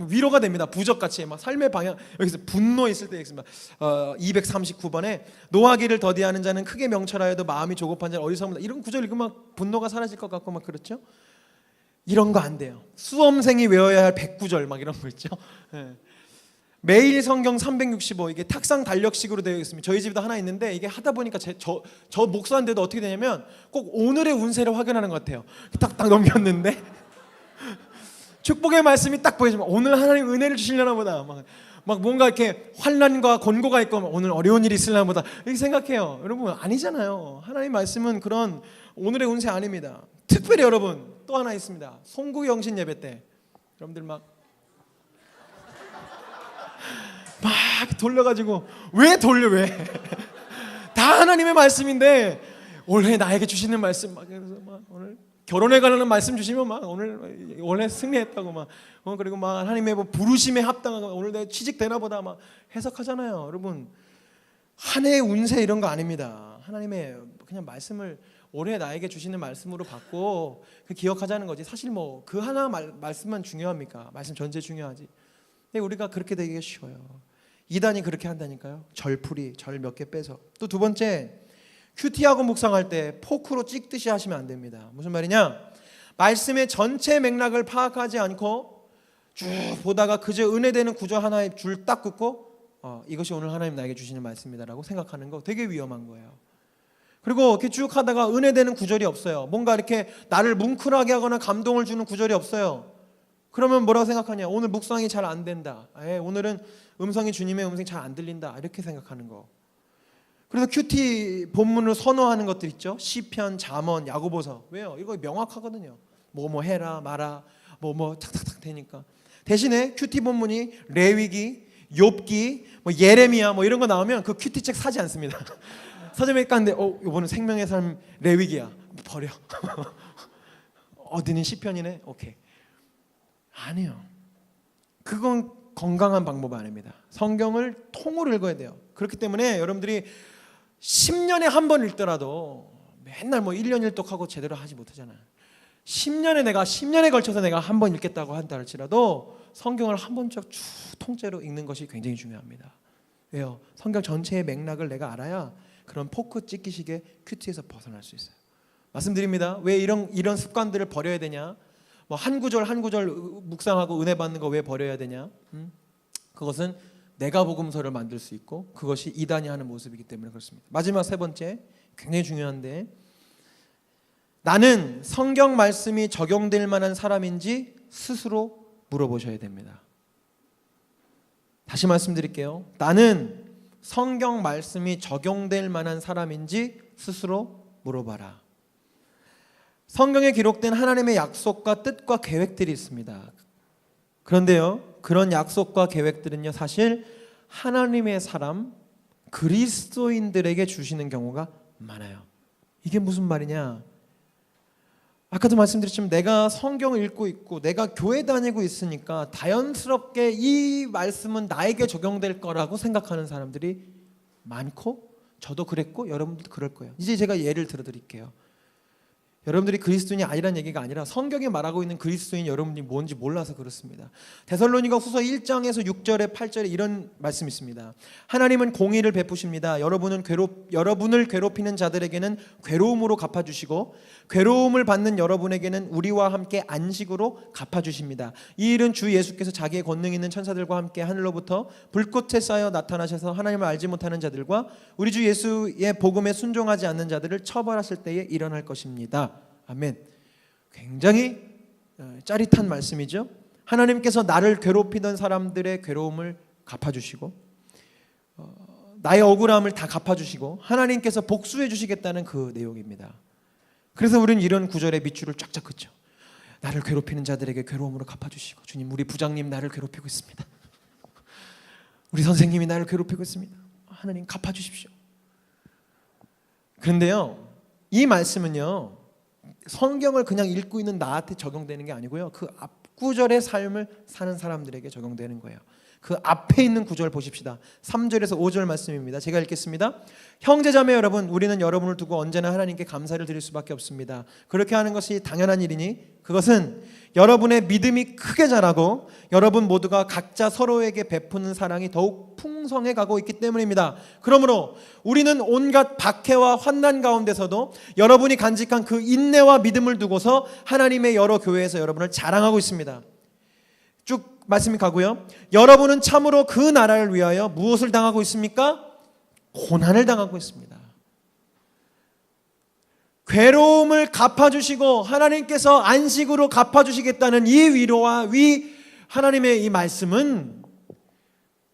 위로가 됩니다. 부적같이 막 삶의 방향, 여기서 분노 있을 때 있습니다. 239번에 노하기를 더디하는 자는 크게 명철하여도 마음이 조급한 자는 어리석음이다. 이런 구절 읽으면 분노가 사라질 것 같고 막 그렇죠. 이런 거 안 돼요. 수험생이 외워야 할 109절 막 이런 거 있죠. 네. 매일 성경 365 이게 탁상 달력식으로 되어 있습니다. 저희 집에도 하나 있는데 이게 하다 보니까 저 목사인데도 어떻게 되냐면 꼭 오늘의 운세를 확인하는 것 같아요. 딱딱 넘겼는데 축복의 말씀이 딱 보이지만 오늘 하나님 은혜를 주시려나 보다. 막 뭔가 이렇게 환난과 권고가 있고 오늘 어려운 일이 있으려나 보다 이렇게 생각해요. 여러분 아니잖아요. 하나님 말씀은 그런 오늘의 운세 아닙니다. 특별히 여러분 또 하나 있습니다. 송구영신 예배 때 여러분들 막 돌려가지고 왜 돌려 왜? 다 하나님의 말씀인데 올해 나에게 주시는 말씀 막 그래서 막 오늘 결혼에 관한 말씀 주시면 막 오늘 원래 승리했다고 막 그리고 막 하나님의 뭐 부르심에 합당한 오늘 내가 취직되나 보다 막 해석하잖아요. 여러분 한 해의 운세 이런 거 아닙니다. 하나님의 그냥 말씀을 올해 나에게 주시는 말씀으로 받고 그 기억하자는 거지. 사실 뭐 그 하나 말씀만 중요합니까? 말씀 전체 중요하지. 근데 우리가 그렇게 되기가 쉬워요. 이단이 그렇게 한다니까요. 절풀이 절 몇 개 빼서. 또 두 번째 큐티하고 묵상할 때 포크로 찍듯이 하시면 안 됩니다. 무슨 말이냐? 말씀의 전체 맥락을 파악하지 않고 쭉 보다가 그저 은혜되는 구절 하나에 줄 딱 긋고 이것이 오늘 하나님 나에게 주시는 말씀이다라고 생각하는 거 되게 위험한 거예요. 그리고 이렇게 쭉 하다가 은혜되는 구절이 없어요. 뭔가 이렇게 나를 뭉클하게 하거나 감동을 주는 구절이 없어요. 그러면 뭐라고 생각하냐? 오늘 묵상이 잘 안 된다. 오늘은 음성이 주님의 음성이 잘 안 들린다. 이렇게 생각하는 거. 그래서 큐티 본문을 선호하는 것들 있죠. 시편, 잠언, 야고보서. 왜요? 이거 명확하거든요. 뭐 해라 마라 뭐 탁탁탁 되니까. 대신에 큐티 본문이 레위기, 욥기, 뭐 예레미야 뭐 이런 거 나오면 그 큐티 책 사지 않습니다. 서점에 갔는데 이번은 생명의 삶 레위기야. 버려. 어디는 시편이네. 오케이. 아니요. 그건 건강한 방법 아닙니다. 성경을 통으로 읽어야 돼요. 그렇기 때문에 여러분들이 10년에 한 번 읽더라도 맨날 뭐 1년 1독하고 제대로 하지 못하잖아요. 10년에 걸쳐서 내가 한 번 읽겠다고 한다 할지라도 성경을 한 번씩 쭉 통째로 읽는 것이 굉장히 중요합니다. 왜요? 성경 전체의 맥락을 내가 알아야 그런 포크 찍기식의 큐티에서 벗어날 수 있어요. 말씀드립니다. 왜 이런 습관들을 버려야 되냐? 뭐 한 구절 한 구절 묵상하고 은혜 받는 거 왜 버려야 되냐? 그것은 내가 복음서를 만들 수 있고 그것이 이단이 하는 모습이기 때문에 그렇습니다. 마지막 세 번째 굉장히 중요한데 나는 성경 말씀이 적용될 만한 사람인지 스스로 물어보셔야 됩니다. 다시 말씀드릴게요. 나는 성경 말씀이 적용될 만한 사람인지 스스로 물어봐라. 성경에 기록된 하나님의 약속과 뜻과 계획들이 있습니다. 그런데요, 그런 약속과 계획들은요, 사실 하나님의 사람, 그리스도인들에게 주시는 경우가 많아요. 이게 무슨 말이냐? 아까도 말씀드렸지만 내가 성경을 읽고 있고 내가 교회 다니고 있으니까 자연스럽게 이 말씀은 나에게 적용될 거라고 생각하는 사람들이 많고 저도 그랬고 여러분들도 그럴 거예요. 이제 제가 예를 들어드릴게요. 여러분들이 그리스도인이 아니라는 얘기가 아니라 성경에 말하고 있는 그리스도인 여러분들이 뭔지 몰라서 그렇습니다. 데살로니가 후서 1장에서 6절에 8절에 이런 말씀이 있습니다. 하나님은 공의를 베푸십니다. 여러분을 괴롭히는 자들에게는 괴로움으로 갚아주시고 괴로움을 받는 여러분에게는 우리와 함께 안식으로 갚아주십니다. 이 일은 주 예수께서 자기의 권능 있는 천사들과 함께 하늘로부터 불꽃에 쌓여 나타나셔서 하나님을 알지 못하는 자들과 우리 주 예수의 복음에 순종하지 않는 자들을 처벌하실 때에 일어날 것입니다. 아멘. 굉장히 짜릿한 말씀이죠. 하나님께서 나를 괴롭히던 사람들의 괴로움을 갚아주시고 나의 억울함을 다 갚아주시고 하나님께서 복수해 주시겠다는 그 내용입니다. 그래서 우리는 이런 구절에 밑줄을 쫙쫙 긋죠. 나를 괴롭히는 자들에게 괴로움으로 갚아주시고 주님 우리 부장님 나를 괴롭히고 있습니다. 우리 선생님이 나를 괴롭히고 있습니다. 하나님 갚아주십시오. 그런데요, 이 말씀은요 성경을 그냥 읽고 있는 나한테 적용되는 게 아니고요, 그 앞구절의 삶을 사는 사람들에게 적용되는 거예요. 그 앞에 있는 구절 보십시다. 3절에서 5절 말씀입니다. 제가 읽겠습니다. 형제자매 여러분, 우리는 여러분을 두고 언제나 하나님께 감사를 드릴 수밖에 없습니다. 그렇게 하는 것이 당연한 일이니 그것은 여러분의 믿음이 크게 자라고 여러분 모두가 각자 서로에게 베푸는 사랑이 더욱 풍성해 가고 있기 때문입니다. 그러므로 우리는 온갖 박해와 환난 가운데서도 여러분이 간직한 그 인내와 믿음을 두고서 하나님의 여러 교회에서 여러분을 자랑하고 있습니다. 쭉 말씀이 가고요. 여러분은 참으로 그 나라를 위하여 무엇을 당하고 있습니까? 고난을 당하고 있습니다. 괴로움을 갚아주시고 하나님께서 안식으로 갚아주시겠다는 이 위로와 하나님의 이 말씀은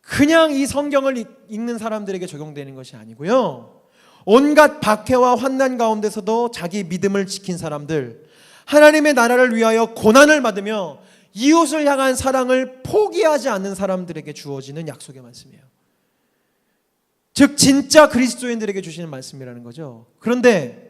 그냥 이 성경을 읽는 사람들에게 적용되는 것이 아니고요, 온갖 박해와 환난 가운데서도 자기 믿음을 지킨 사람들, 하나님의 나라를 위하여 고난을 받으며 이웃을 향한 사랑을 포기하지 않는 사람들에게 주어지는 약속의 말씀이에요. 즉 진짜 그리스도인들에게 주시는 말씀이라는 거죠. 그런데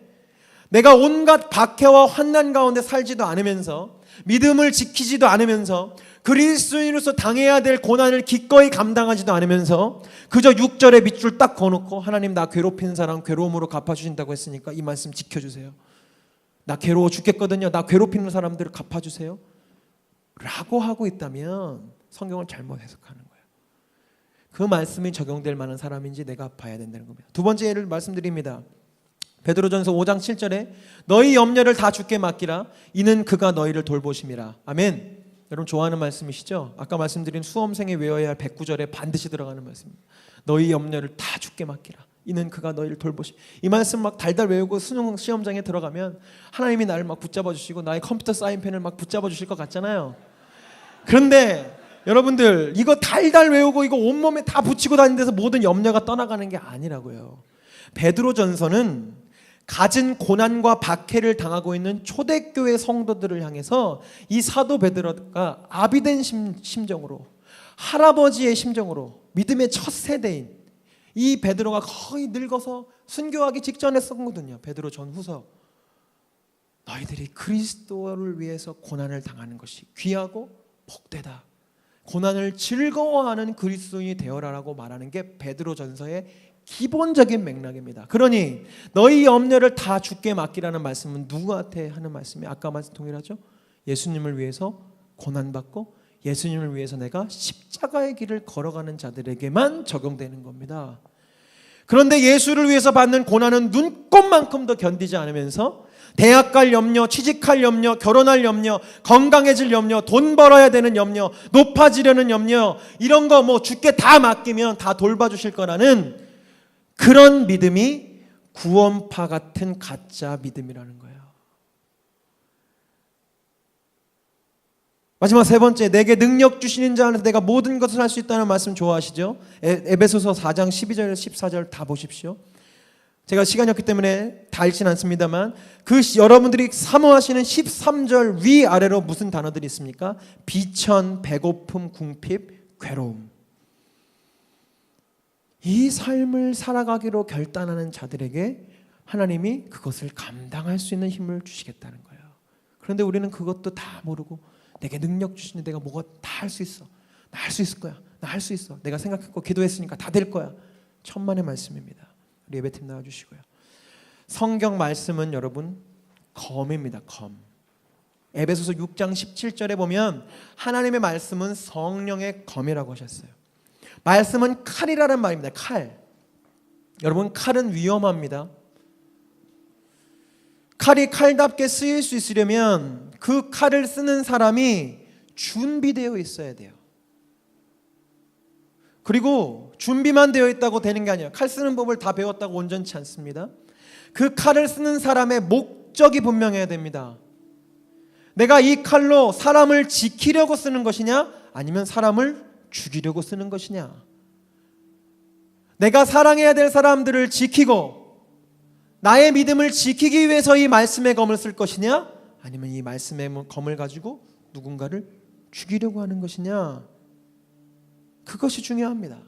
내가 온갖 박해와 환난 가운데 살지도 않으면서, 믿음을 지키지도 않으면서, 그리스도인으로서 당해야 될 고난을 기꺼이 감당하지도 않으면서 그저 6절에 밑줄 딱 그어놓고 하나님 나 괴롭히는 사람 괴로움으로 갚아주신다고 했으니까 이 말씀 지켜주세요. 나 괴로워 죽겠거든요. 나 괴롭히는 사람들을 갚아주세요. 라고 하고 있다면 성경을 잘못 해석하는 거예요. 그 말씀이 적용될 만한 사람인지 내가 봐야 된다는 겁니다. 두 번째 예를 말씀드립니다. 베드로전서 5장 7절에 너희 염려를 다 주께 맡기라. 이는 그가 너희를 돌보심이라. 아멘. 여러분 좋아하는 말씀이시죠? 아까 말씀드린 수험생이 외워야 할 109절에 반드시 들어가는 말씀입니다. 너희 염려를 다 주께 맡기라. 이는 그가 너희를 돌보심. 이 말씀 막 달달 외우고 수능 시험장에 들어가면 하나님이 나를 막 붙잡아 주시고 나의 컴퓨터 사인펜을 막 붙잡아 주실 것 같잖아요. 그런데 여러분들 이거 달달 외우고 이거 온몸에 다 붙이고 다니는 데서 모든 염려가 떠나가는 게 아니라고요. 베드로전서는 갖은 고난과 박해를 당하고 있는 초대교회 성도들을 향해서 이 사도 베드로가 아비된 심정으로, 할아버지의 심정으로, 믿음의 첫 세대인 이 베드로가 거의 늙어서 순교하기 직전에 쓴 거거든요. 베드로 전후서. 너희들이 그리스도를 위해서 고난을 당하는 것이 귀하고 복되다. 고난을 즐거워하는 그리스도인이 되어라라고 말하는 게 베드로전서의 기본적인 맥락입니다. 그러니 너희 염려를 다 주께 맡기라는 말씀은 누구한테 하는 말씀이에요? 아까 말씀 동일하죠? 예수님을 위해서 고난받고 예수님을 위해서 내가 십자가의 길을 걸어가는 자들에게만 적용되는 겁니다. 그런데 예수를 위해서 받는 고난은 눈꼽만큼도 견디지 않으면서 대학 갈 염려, 취직할 염려, 결혼할 염려, 건강해질 염려, 돈 벌어야 되는 염려, 높아지려는 염려, 이런 거 뭐 주께 다 맡기면 다 돌봐주실 거라는 그런 믿음이 구원파 같은 가짜 믿음이라는 거예요. 마지막 세 번째, 내게 능력 주시는 자 안에서 내가 모든 것을 할 수 있다는 말씀 좋아하시죠? 에베소서 4장 12절 14절 다 보십시오. 제가 시간이 없기 때문에 다 읽진 않습니다만 그 여러분들이 사모하시는 13절 위아래로 무슨 단어들이 있습니까? 비천, 배고픔, 궁핍, 괴로움. 이 삶을 살아가기로 결단하는 자들에게 하나님이 그것을 감당할 수 있는 힘을 주시겠다는 거예요. 그런데 우리는 그것도 다 모르고 내게 능력 주시니 내가 뭐가 다 할 수 있어. 나 할 수 있을 거야. 나 할 수 있어. 내가 생각했고 기도했으니까 다 될 거야. 천만의 말씀입니다. 우리 예배팀 나와주시고요. 성경 말씀은 여러분 검입니다. 검. 에베소서 6장 17절에 보면 하나님의 말씀은 성령의 검이라고 하셨어요. 말씀은 칼이라는 말입니다. 칼. 여러분 칼은 위험합니다. 칼이 칼답게 쓰일 수 있으려면 그 칼을 쓰는 사람이 준비되어 있어야 돼요. 그리고 준비만 되어 있다고 되는 게 아니에요. 칼 쓰는 법을 다 배웠다고 온전치 않습니다. 그 칼을 쓰는 사람의 목적이 분명해야 됩니다. 내가 이 칼로 사람을 지키려고 쓰는 것이냐 아니면 사람을 죽이려고 쓰는 것이냐. 내가 사랑해야 될 사람들을 지키고 나의 믿음을 지키기 위해서 이 말씀의 검을 쓸 것이냐 아니면 이 말씀의 검을 가지고 누군가를 죽이려고 하는 것이냐. 그것이 중요합니다.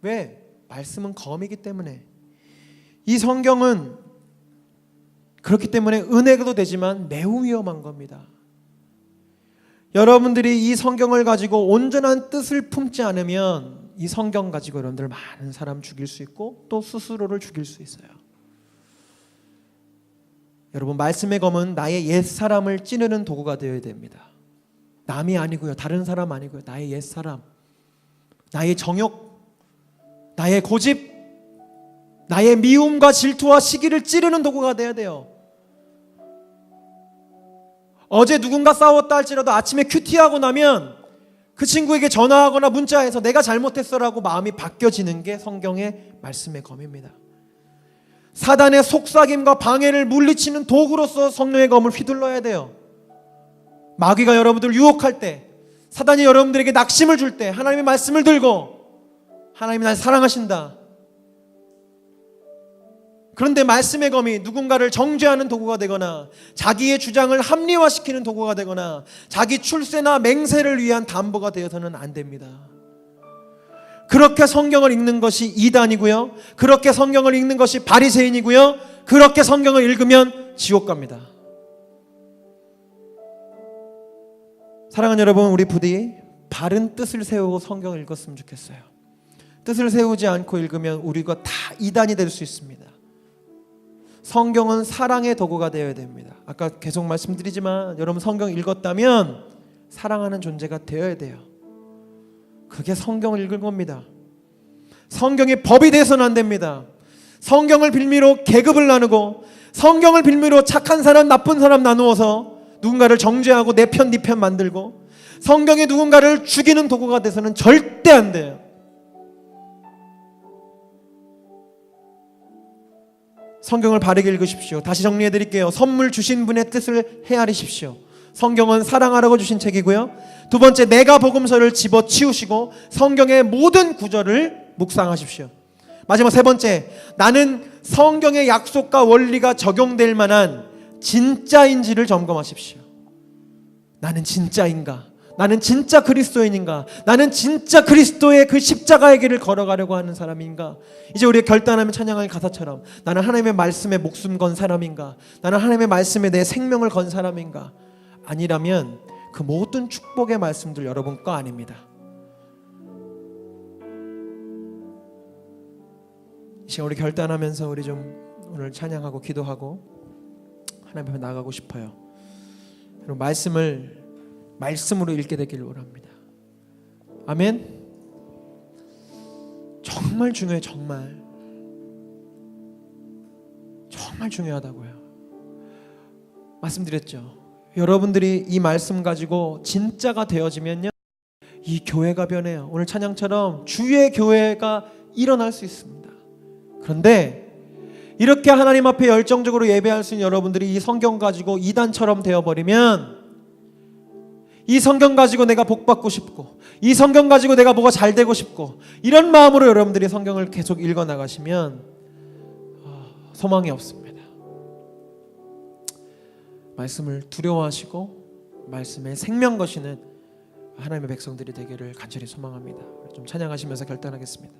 왜? 말씀은 검이기 때문에. 이 성경은 그렇기 때문에 은혜도 되지만 매우 위험한 겁니다. 여러분들이 이 성경을 가지고 온전한 뜻을 품지 않으면 이 성경 가지고 여러분들 많은 사람 죽일 수 있고 또 스스로를 죽일 수 있어요. 여러분 말씀의 검은 나의 옛사람을 찌르는 도구가 되어야 됩니다. 남이 아니고요. 다른 사람 아니고요. 나의 옛사람, 나의 정욕, 나의 고집, 나의 미움과 질투와 시기를 찌르는 도구가 되어야 돼요. 어제 누군가 싸웠다 할지라도 아침에 큐티하고 나면 그 친구에게 전화하거나 문자해서 내가 잘못했어라고 마음이 바뀌어지는 게 성경의 말씀의 검입니다. 사단의 속삭임과 방해를 물리치는 도구로서 성령의 검을 휘둘러야 돼요. 마귀가 여러분들을 유혹할 때, 사단이 여러분들에게 낙심을 줄 때 하나님의 말씀을 들고 하나님이 날 사랑하신다. 그런데 말씀의 검이 누군가를 정죄하는 도구가 되거나 자기의 주장을 합리화시키는 도구가 되거나 자기 출세나 맹세를 위한 담보가 되어서는 안 됩니다. 그렇게 성경을 읽는 것이 이단이고요, 그렇게 성경을 읽는 것이 바리새인이고요, 그렇게 성경을 읽으면 지옥 갑니다. 사랑하는 여러분, 우리 부디 바른 뜻을 세우고 성경을 읽었으면 좋겠어요. 뜻을 세우지 않고 읽으면 우리가 다 이단이 될 수 있습니다. 성경은 사랑의 도구가 되어야 됩니다. 아까 계속 말씀드리지만 여러분, 성경 읽었다면 사랑하는 존재가 되어야 돼요. 그게 성경을 읽은 겁니다. 성경이 법이 돼서는 안 됩니다. 성경을 빌미로 계급을 나누고 성경을 빌미로 착한 사람 나쁜 사람 나누어서 누군가를 정죄하고 내 편 네 편 만들고 성경이 누군가를 죽이는 도구가 돼서는 절대 안 돼요. 성경을 바르게 읽으십시오. 다시 정리해 드릴게요. 선물 주신 분의 뜻을 헤아리십시오. 성경은 사랑하라고 주신 책이고요. 두 번째, 내가 복음서를 집어치우시고 성경의 모든 구절을 묵상하십시오. 마지막 세 번째, 나는 성경의 약속과 원리가 적용될 만한 진짜인지를 점검하십시오. 나는 진짜인가? 나는 진짜 그리스도인인가? 나는 진짜 그리스도의 그 십자가의 길을 걸어가려고 하는 사람인가? 이제 우리가 결단하면 찬양할 가사처럼 나는 하나님의 말씀에 목숨 건 사람인가? 나는 하나님의 말씀에 내 생명을 건 사람인가? 아니라면 그 모든 축복의 말씀들 여러분 거 아닙니다. 이 시간 우리 결단하면서 우리 좀 오늘 찬양하고 기도하고 하나님 앞에 나가고 싶어요. 여러분, 말씀으로 읽게 되기를 원합니다. 아멘. 정말 중요해요. 정말 중요하다고요. 말씀드렸죠. 여러분들이 이 말씀 가지고 진짜가 되어지면요, 이 교회가 변해요. 오늘 찬양처럼 주의 교회가 일어날 수 있습니다. 그런데 이렇게 하나님 앞에 열정적으로 예배할 수 있는 여러분들이 이 성경 가지고 이단처럼 되어버리면, 이 성경 가지고 내가 복받고 싶고 이 성경 가지고 내가 뭐가 잘 되고 싶고 이런 마음으로 여러분들이 성경을 계속 읽어나가시면 소망이 없습니다. 말씀을 두려워하시고 말씀에 생명 거시는 하나님의 백성들이 되기를 간절히 소망합니다. 좀 찬양하시면서 결단하겠습니다.